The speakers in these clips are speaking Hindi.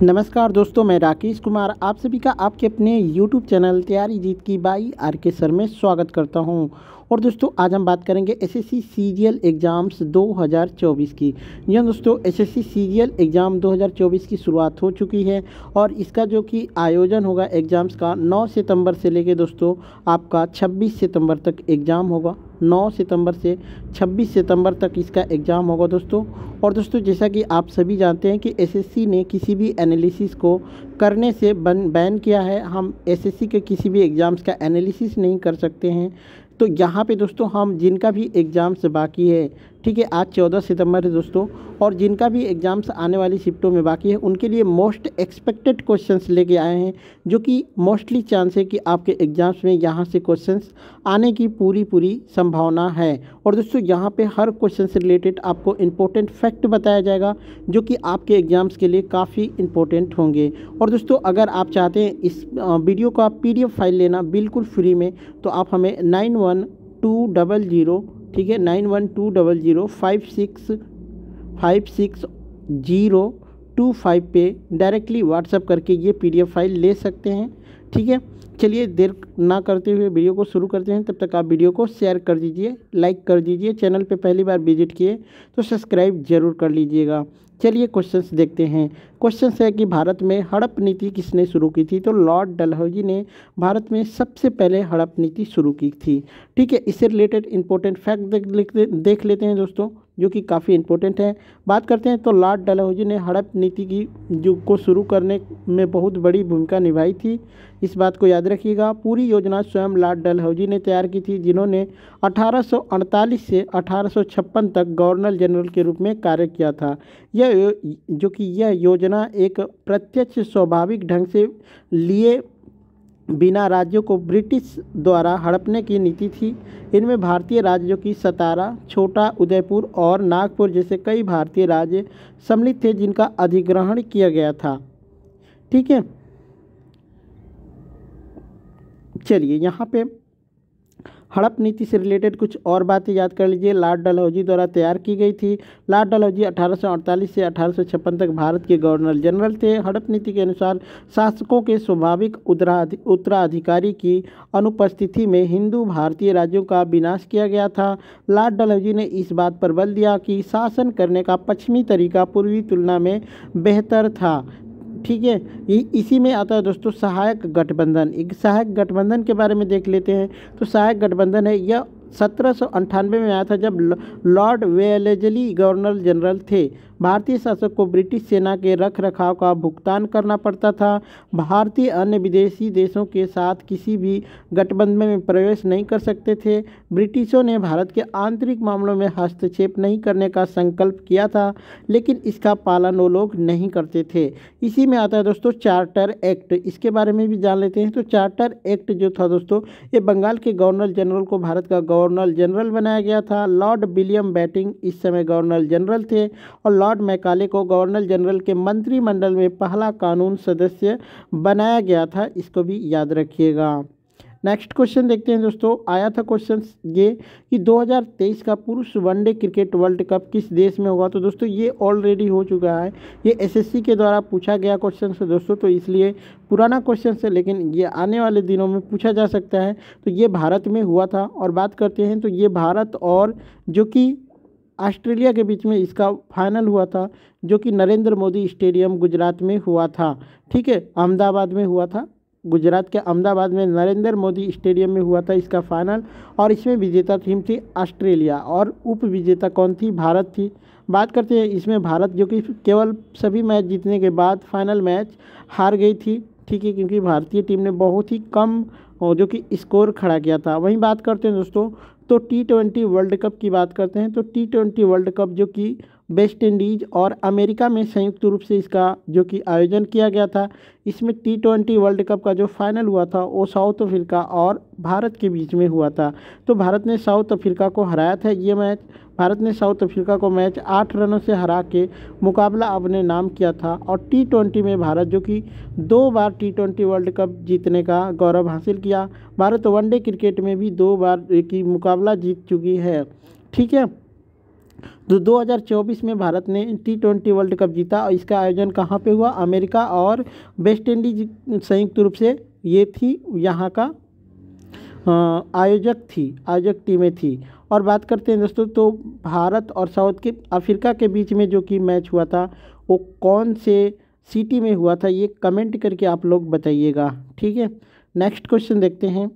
नमस्कार दोस्तों, मैं राकेश कुमार आप सभी का आपके अपने YouTube चैनल तैयारी जीत की बाई RK सर में स्वागत करता हूं। और दोस्तों आज हम बात करेंगे SSC सीजीएल एग्ज़ाम्स 2024 की। जी हाँ दोस्तों, SSC सीजीएल एग्ज़ाम 2024 की शुरुआत हो चुकी है और इसका जो कि आयोजन होगा एग्ज़ाम्स का 9 सितंबर से लेके दोस्तों आपका 26 सितंबर तक एग्ज़ाम होगा। 9 सितंबर से 26 सितंबर तक इसका एग्ज़ाम होगा दोस्तों। और दोस्तों जैसा कि आप सभी जानते हैं कि एसएससी ने किसी भी एनालिसिस को करने से बैन किया है। हम एसएससी के किसी भी एग्ज़ाम्स का एनालिसिस नहीं कर सकते हैं। तो यहाँ पे दोस्तों हम जिनका भी एग्ज़ाम्स बाकी है, ठीक है, आज 14 सितंबर है दोस्तों, और जिनका भी एग्ज़ाम्स आने वाली शिफ्टों में बाकी है उनके लिए मोस्ट एक्सपेक्टेड क्वेश्चंस लेके आए हैं, जो कि मोस्टली चांस है कि आपके एग्ज़ाम्स में यहाँ से क्वेश्चंस आने की पूरी संभावना है। और दोस्तों यहाँ पे हर क्वेश्चन से रिलेटेड आपको इम्पोर्टेंट फैक्ट बताया जाएगा, जो कि आपके एग्ज़ाम्स के लिए काफ़ी इम्पोर्टेंट होंगे। और दोस्तों अगर आप चाहते हैं इस वीडियो का PDF फाइल लेना बिल्कुल फ्री में, तो आप हमें 9120, ठीक है, 9120565025 पे डायरेक्टली व्हाट्सअप करके ये PDF फाइल ले सकते हैं। ठीक है, चलिए देर ना करते हुए वीडियो को शुरू करते हैं। तब तक आप वीडियो को शेयर कर दीजिए, लाइक कर दीजिए, चैनल पे पहली बार विजिट किए तो सब्सक्राइब जरूर कर लीजिएगा। चलिए क्वेश्चंस देखते हैं। क्वेश्चंस है कि भारत में हड़प नीति किसने शुरू की थी? तो लॉर्ड डलहौजी ने भारत में सबसे पहले हड़प नीति शुरू की थी। ठीक है, इससे रिलेटेड इंपॉर्टेंट फैक्ट देख लेते हैं दोस्तों, जो कि काफ़ी इंपॉर्टेंट है। बात करते हैं तो लॉर्ड डलहौजी ने हड़प नीति की को शुरू करने में बहुत बड़ी भूमिका निभाई थी। इस बात को याद रखिएगा। पूरी योजना स्वयं लॉर्ड डलहौजी ने तैयार की थी, जिन्होंने 1848 से 1856 तक गवर्नर जनरल के रूप में कार्य किया था। यह योजना एक प्रत्यक्ष स्वाभाविक ढंग से लिए बिना राज्यों को ब्रिटिश द्वारा हड़पने की नीति थी। इनमें भारतीय राज्यों की सतारा, छोटा उदयपुर और नागपुर जैसे कई भारतीय राज्य सम्मिलित थे, जिनका अधिग्रहण किया गया था। ठीक है, चलिए यहाँ पे हड़प नीति से रिलेटेड कुछ और बातें याद कर लीजिए। लॉर्ड डलहौजी द्वारा तैयार की गई थी। लॉर्ड डलहौजी 1848 से 1856 तक भारत के गवर्नर जनरल थे। हड़प नीति के अनुसार शासकों के स्वाभाविक उत्तराधिकारी की अनुपस्थिति में हिंदू भारतीय राज्यों का विनाश किया गया था। लॉर्ड डलहौजी ने इस बात पर बल दिया कि शासन करने का पश्चिमी तरीका पूर्वी तुलना में बेहतर था। ठीक है, इसी में आता है दोस्तों सहायक गठबंधन। एक सहायक गठबंधन के बारे में देख लेते हैं। तो सहायक गठबंधन है, यह 1798 में आया था, जब लॉर्ड वेलेस्ली गवर्नर जनरल थे। भारतीय शासक को ब्रिटिश सेना के रख रखाव का भुगतान करना पड़ता था। भारतीय अन्य विदेशी देशों के साथ किसी भी गठबंधन में प्रवेश नहीं कर सकते थे। ब्रिटिशों ने भारत के आंतरिक मामलों में हस्तक्षेप नहीं करने का संकल्प किया था, लेकिन इसका पालन वो लोग नहीं करते थे। इसी में आता है दोस्तों चार्टर एक्ट। इसके बारे में भी जान लेते हैं। तो चार्टर एक्ट जो था दोस्तों, ये बंगाल के गवर्नर जनरल को भारत का गवर्नर जनरल बनाया गया था। लॉर्ड विलियम बेटिंग इस समय गवर्नर जनरल थे और लॉर्ड मैकाले को गवर्नर जनरल के मंत्रिमंडल में पहला कानून सदस्य बनाया गया था। इसको भी याद रखिएगा। नेक्स्ट क्वेश्चन देखते हैं दोस्तों। आया था क्वेश्चन ये कि 2023 का पुरुष वनडे क्रिकेट वर्ल्ड कप किस देश में होगा? तो दोस्तों ये ऑलरेडी हो चुका है। ये एसएससी के द्वारा पूछा गया क्वेश्चन है दोस्तों, तो इसलिए पुराना क्वेश्चन है, लेकिन ये आने वाले दिनों में पूछा जा सकता है। तो ये भारत में हुआ था। और बात करते हैं तो ये भारत और जो कि ऑस्ट्रेलिया के बीच में इसका फाइनल हुआ था, जो कि नरेंद्र मोदी स्टेडियम गुजरात में हुआ था। ठीक है, अहमदाबाद में हुआ था। गुजरात के अहमदाबाद में नरेंद्र मोदी स्टेडियम में हुआ था इसका फाइनल। और इसमें विजेता टीम थी ऑस्ट्रेलिया और उप विजेता कौन थी? भारत थी। बात करते हैं इसमें भारत, जो कि केवल सभी मैच जीतने के बाद फाइनल मैच हार गई थी। ठीक है, क्योंकि भारतीय टीम ने बहुत ही कम जो कि स्कोर खड़ा किया था। वहीं बात करते हैं दोस्तों तो T20 वर्ल्ड कप की बात करते हैं। तो T20 वर्ल्ड कप जो कि वेस्ट इंडीज़ और अमेरिका में संयुक्त रूप से इसका जो कि आयोजन किया गया था। इसमें T20 वर्ल्ड कप का जो फाइनल हुआ था वो साउथ अफ्रीका और भारत के बीच में हुआ था। तो भारत ने साउथ अफ्रीका को हराया था। ये मैच भारत ने साउथ अफ्रीका को मैच 8 रनों से हरा के मुकाबला अपने नाम किया था। और T20 में भारत जो कि 2 बार T20 वर्ल्ड कप जीतने का गौरव हासिल किया। भारत वनडे क्रिकेट में भी 2 बार की मुकाबला जीत चुकी है। ठीक है, तो 2024 में भारत ने T20 वर्ल्ड कप जीता और इसका आयोजन कहाँ पे हुआ? अमेरिका और वेस्ट इंडीज संयुक्त रूप से ये थी यहाँ का आयोजक टीमें थी। और बात करते हैं दोस्तों, तो भारत और साउथ अफ्रीका के बीच में जो कि मैच हुआ था वो कौन से सिटी में हुआ था, ये कमेंट करके आप लोग बताइएगा। ठीक है, नेक्स्ट क्वेश्चन देखते हैं।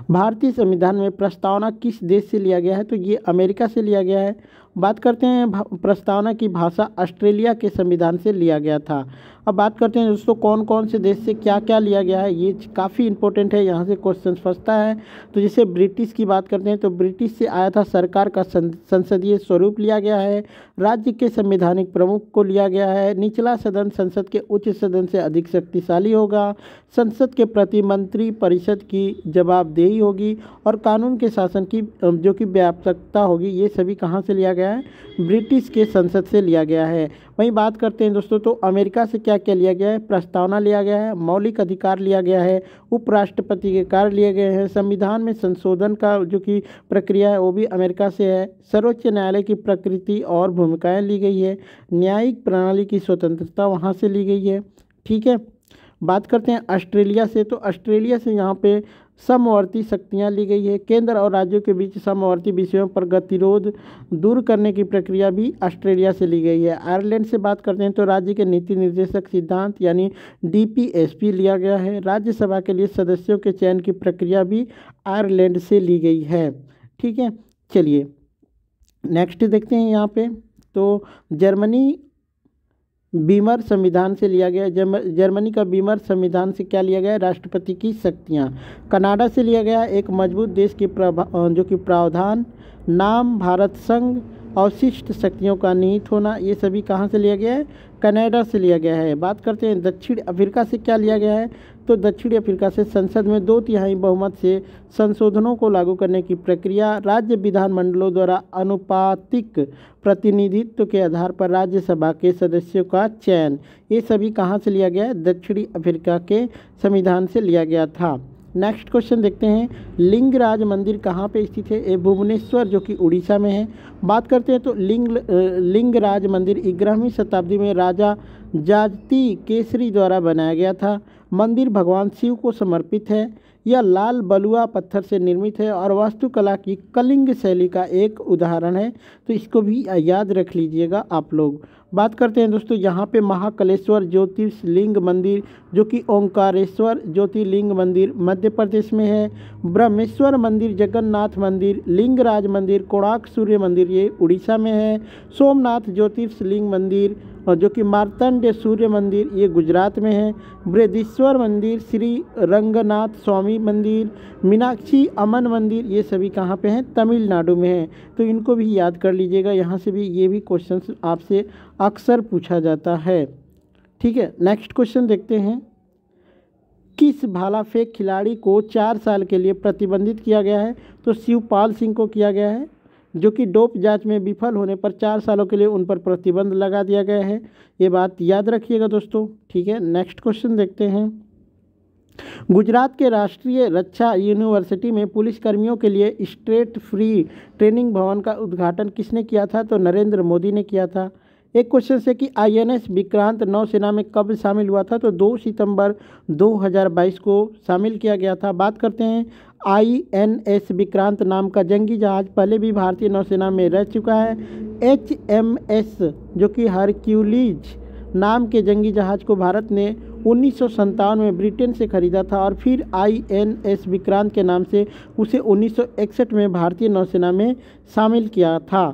भारतीय संविधान में प्रस्तावना किस देश से लिया गया है? तो ये अमेरिका से लिया गया है। बात करते हैं प्रस्तावना की भाषा ऑस्ट्रेलिया के संविधान से लिया गया था। अब बात करते हैं दोस्तों कौन कौन से देश से क्या क्या लिया गया है, ये काफ़ी इंपॉर्टेंट है, यहाँ से क्वेश्चन फंसता है। तो जैसे ब्रिटिश की बात करते हैं तो ब्रिटिश से आया था, सरकार का संसदीय स्वरूप लिया गया है, राज्य के संवैधानिक प्रमुख को लिया गया है, निचला सदन संसद के उच्च सदन से अधिक शक्तिशाली होगा, संसद के प्रति मंत्री परिषद की जवाबदेही होगी और कानून के शासन की जो कि व्यापकता होगी। ये सभी कहाँ से लिया गया है? ब्रिटिश के संसद से लिया गया है। वहीं बात करते हैं दोस्तों, तो अमेरिका से क्या क्या लिया गया है? प्रस्तावना लिया गया है, मौलिक अधिकार लिया गया है, उपराष्ट्रपति के कार्य लिए गए हैं, संविधान में संशोधन का जो कि प्रक्रिया है वो भी अमेरिका से है, सर्वोच्च न्यायालय की प्रकृति और भूमिकाएं ली गई है, न्यायिक प्रणाली की स्वतंत्रता वहाँ से ली गई है। ठीक है, बात करते हैं ऑस्ट्रेलिया से, तो ऑस्ट्रेलिया से यहाँ पे समवर्ती शक्तियाँ ली गई है, केंद्र और राज्यों के बीच समवर्ती विषयों पर गतिरोध दूर करने की प्रक्रिया भी ऑस्ट्रेलिया से ली गई है। आयरलैंड से बात करते हैं तो राज्य के नीति निर्देशक सिद्धांत यानी DPSP लिया गया है। राज्यसभा के लिए सदस्यों के चयन की प्रक्रिया भी आयरलैंड से ली गई है। ठीक है, चलिए नेक्स्ट देखते हैं यहाँ पे, तो जर्मनी बीमर संविधान से लिया गया। जर्मनी का बीमर संविधान से क्या लिया गया है? राष्ट्रपति की शक्तियाँ। कनाडा से लिया गया एक मजबूत देश की जो कि प्रावधान, नाम, भारत संघ, अवशिष्ट शक्तियों का निहित होना, ये सभी कहाँ से लिया गया है? कनाडा से लिया गया है। बात करते हैं दक्षिण अफ्रीका से क्या लिया गया है? तो दक्षिण अफ्रीका से संसद में 2/3 बहुमत से संशोधनों को लागू करने की प्रक्रिया, राज्य विधानमंडलों द्वारा अनुपातिक प्रतिनिधित्व के आधार पर राज्यसभा के सदस्यों का चयन, ये सभी कहाँ से लिया गया है? दक्षिणी अफ्रीका के संविधान से लिया गया था। नेक्स्ट क्वेश्चन देखते हैं, लिंगराज मंदिर कहाँ पे स्थित है? ये भुवनेश्वर जो कि उड़ीसा में है। बात करते हैं तो लिंगराज मंदिर 11वीं शताब्दी में राजा जाजती केसरी द्वारा बनाया गया था। मंदिर भगवान शिव को समर्पित है। यह लाल बलुआ पत्थर से निर्मित है और वास्तुकला की कलिंग शैली का एक उदाहरण है, तो इसको भी याद रख लीजिएगा आप लोग। बात करते हैं दोस्तों यहाँ पे महाकालेश्वर ज्योतिर्लिंग मंदिर जो कि ओंकारेश्वर ज्योतिर्लिंग मंदिर मध्य प्रदेश में है। ब्रह्मेश्वर मंदिर, जगन्नाथ मंदिर, लिंगराज मंदिर, कोणार्क सूर्य मंदिर ये उड़ीसा में है। सोमनाथ ज्योतिर्लिंग मंदिर और जो कि मार्तंड सूर्य मंदिर ये गुजरात में है। बृहदीश्वर मंदिर, श्री रंगनाथ स्वामी मंदिर, मीनाक्षी अमन मंदिर ये सभी कहाँ पे हैं? तमिलनाडु में है, तो इनको भी याद कर लीजिएगा। यहाँ से भी ये भी क्वेश्चन आपसे अक्सर पूछा जाता है। ठीक है, नेक्स्ट क्वेश्चन देखते हैं, किस भाला फेंक खिलाड़ी को 4 साल के लिए प्रतिबंधित किया गया है? तो शिवपाल सिंह को किया गया है, जो कि डोप जांच में विफल होने पर 4 सालों के लिए उन पर प्रतिबंध लगा दिया गया है। ये बात याद रखिएगा दोस्तों। ठीक है, नेक्स्ट क्वेश्चन देखते हैं, गुजरात के राष्ट्रीय रक्षा यूनिवर्सिटी में पुलिसकर्मियों के लिए स्ट्रेट फ्री ट्रेनिंग भवन का उद्घाटन किसने किया था? तो नरेंद्र मोदी ने किया था। एक क्वेश्चन से कि INS विक्रांत नौसेना में कब शामिल हुआ था? तो 2 सितंबर 2022 को शामिल किया गया था। बात करते हैं, INS विक्रांत नाम का जंगी जहाज पहले भी भारतीय नौसेना में रह चुका है। HMS जो कि हरक्यूलिज नाम के जंगी जहाज को भारत ने 1957 में ब्रिटेन से खरीदा था और फिर INS विक्रांत के नाम से उसे 1961 में भारतीय नौसेना में शामिल किया था।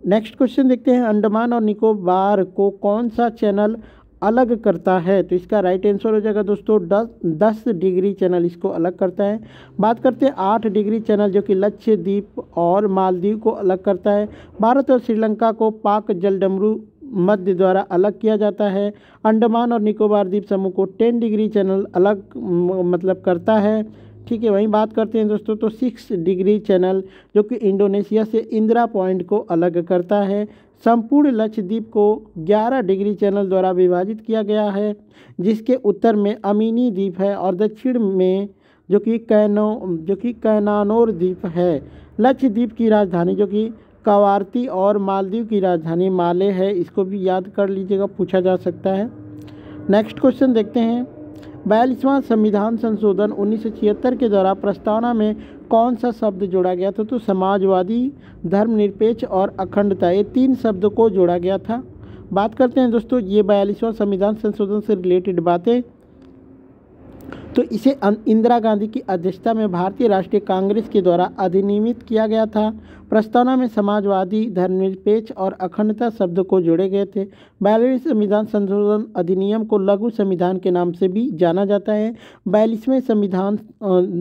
नेक्स्ट क्वेश्चन देखते हैं, अंडमान और निकोबार को कौन सा चैनल अलग करता है? तो इसका राइट आंसर हो जाएगा दोस्तों 10 डिग्री चैनल इसको अलग करता है। बात करते हैं 8 डिग्री चैनल जो कि लक्षद्वीप और मालदीव को अलग करता है। भारत और श्रीलंका को पाक जलडमरू मध्य द्वारा अलग किया जाता है। अंडमान और निकोबार द्वीप समूह को 10 डिग्री चैनल अलग मतलब करता है। ठीक है, वहीं बात करते हैं दोस्तों, तो 6 डिग्री चैनल जो कि इंडोनेशिया से इंदिरा पॉइंट को अलग करता है। संपूर्ण लक्षद्वीप को 11 डिग्री चैनल द्वारा विभाजित किया गया है, जिसके उत्तर में अमीनी द्वीप है और दक्षिण में जो कि कैनानोर द्वीप है। लक्षद्वीप की राजधानी जो कि कवारती और मालदीव की राजधानी माले है, इसको भी याद कर लीजिएगा, पूछा जा सकता है। नेक्स्ट क्वेश्चन देखते हैं। 42वां संविधान संशोधन 1976 के द्वारा प्रस्तावना में कौन सा शब्द जोड़ा गया था? तो समाजवादी, धर्मनिरपेक्ष और अखंडता, ये 3 शब्द को जोड़ा गया था। बात करते हैं दोस्तों ये 42वां संविधान संशोधन से रिलेटेड बातें। तो इसे इंदिरा गांधी की अध्यक्षता में भारतीय राष्ट्रीय कांग्रेस के द्वारा अधिनियमित किया गया था। प्रस्तावना में समाजवादी, धर्मनिरपेक्ष और अखंडता शब्द को जोड़े गए थे। 42वें संविधान संशोधन अधिनियम को लघु संविधान के नाम से भी जाना जाता है। 42वें संविधान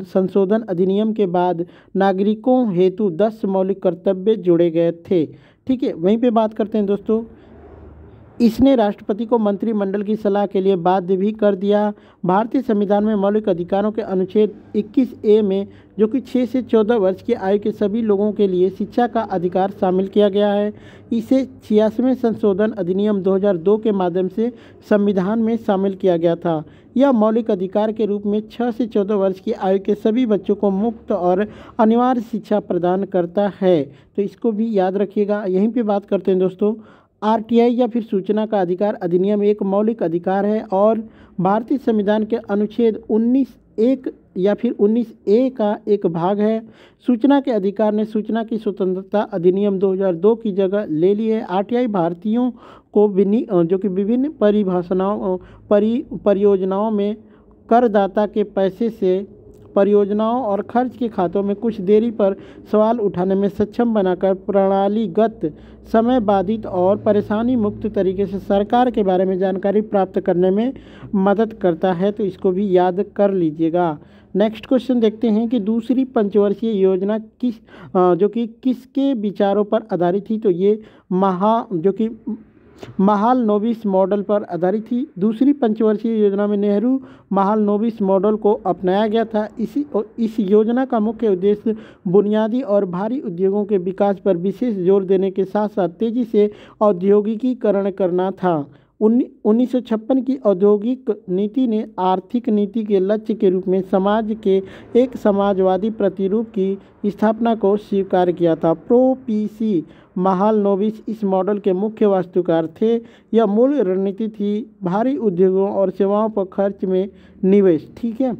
संशोधन अधिनियम के बाद नागरिकों हेतु 10 मौलिक कर्तव्य जोड़े गए थे। ठीक है, वहीं पे बात करते हैं दोस्तों, इसने राष्ट्रपति को मंत्रिमंडल की सलाह के लिए बाध्य भी कर दिया। भारतीय संविधान में मौलिक अधिकारों के अनुच्छेद 21A में, जो कि 6 से 14 वर्ष की आयु के सभी लोगों के लिए शिक्षा का अधिकार शामिल किया गया है। इसे 86वें संशोधन अधिनियम 2002 के माध्यम से संविधान में शामिल किया गया था। यह मौलिक अधिकार के रूप में 6 से 14 वर्ष की आयु के सभी बच्चों को मुफ्त और अनिवार्य शिक्षा प्रदान करता है, तो इसको भी याद रखिएगा। यहीं पे बात करते हैं दोस्तों, आरटीआई या फिर सूचना का अधिकार अधिनियम एक मौलिक अधिकार है और भारतीय संविधान के अनुच्छेद 19(1) या फिर 19A का एक भाग है। सूचना के अधिकार ने सूचना की स्वतंत्रता अधिनियम 2002 की जगह ले ली है। आरटीआई भारतीयों को जो कि विभिन्न परियोजनाओं में करदाता के पैसे से परियोजनाओं और खर्च के खातों में कुछ देरी पर सवाल उठाने में सक्षम बनाकर प्रणालीगत, समय बाधित और परेशानी मुक्त तरीके से सरकार के बारे में जानकारी प्राप्त करने में मदद करता है, तो इसको भी याद कर लीजिएगा। नेक्स्ट क्वेश्चन देखते हैं कि दूसरी पंचवर्षीय योजना किसके विचारों पर आधारित थी? तो ये महालनोबिस मॉडल पर आधारित थी। दूसरी पंचवर्षीय योजना में नेहरू महालनोबिस मॉडल को अपनाया गया था। इस योजना का मुख्य उद्देश्य बुनियादी और भारी उद्योगों के विकास पर विशेष जोर देने के साथ साथ तेजी से औद्योगिकीकरण करना था। 1956 की औद्योगिक नीति ने आर्थिक नीति के लक्ष्य के रूप में समाज के एक समाजवादी प्रतिरूप की स्थापना को स्वीकार किया था। प्रो-पीसी महालनोबिस इस मॉडल के मुख्य वास्तुकार थे। यह मूल रणनीति थी भारी उद्योगों और सेवाओं पर खर्च में निवेश, ठीक है,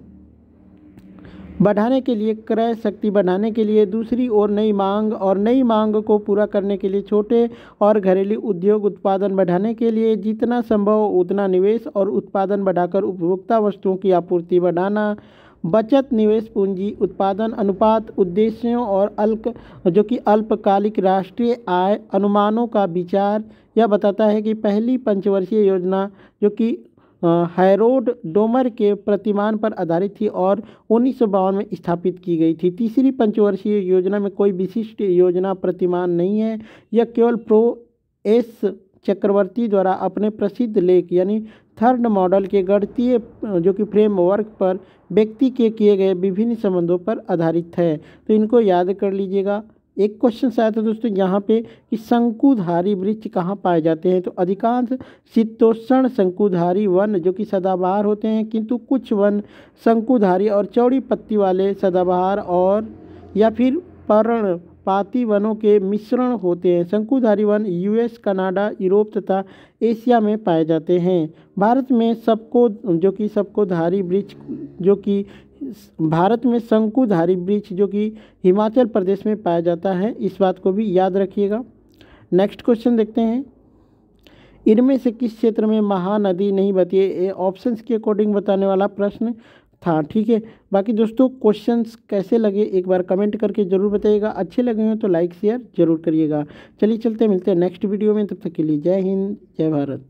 बढ़ाने के लिए, क्रय शक्ति बढ़ाने के लिए, दूसरी ओर नई मांग को पूरा करने के लिए, छोटे और घरेलू उद्योग उत्पादन बढ़ाने के लिए, जितना संभव उतना निवेश और उत्पादन बढ़ाकर उपभोक्ता वस्तुओं की आपूर्ति बढ़ाना, बचत, निवेश पूंजी उत्पादन अनुपात, उद्देश्यों और अल्पकालिक राष्ट्रीय आय अनुमानों का विचार। यह बताता है कि पहली पंचवर्षीय योजना जो कि हैरोल्ड डोमर के प्रतिमान पर आधारित थी और 1952 में स्थापित की गई थी। तीसरी पंचवर्षीय योजना में कोई विशिष्ट योजना प्रतिमान नहीं है। यह केवल प्रो.एस. चक्रवर्ती द्वारा अपने प्रसिद्ध लेख यानी थर्ड मॉडल के गणितीय जो कि फ्रेमवर्क पर व्यक्ति के किए गए विभिन्न संबंधों पर आधारित है, तो इनको याद कर लीजिएगा। एक क्वेश्चन आया था दोस्तों यहाँ पे कि शंकुधारी वृक्ष कहाँ पाए जाते हैं? तो अधिकांश शीतोष्ण शंकुधारी वन जो कि सदाबहार होते हैं, किंतु कुछ वन शंकुधारी और चौड़ी पत्ती वाले सदाबहार और या फिर पर्णपाती वनों के मिश्रण होते हैं। शंकुधारी वन यूएस, कनाडा, यूरोप तथा एशिया में पाए जाते हैं। भारत में शंकुधारी वृक्ष जो कि हिमाचल प्रदेश में पाया जाता है, इस बात को भी याद रखिएगा। नेक्स्ट क्वेश्चन देखते हैं, इनमें से किस क्षेत्र में महानदी नहीं बहती है? ये ऑप्शंस के अकॉर्डिंग बताने वाला प्रश्न था, ठीक है। बाकी दोस्तों क्वेश्चंस कैसे लगे एक बार कमेंट करके ज़रूर बताइएगा। अच्छे लगे हो तो लाइक शेयर जरूर करिएगा। चलिए चलते मिलते हैं नेक्स्ट वीडियो में, तब तक के लिए जय हिंद, जय भारत।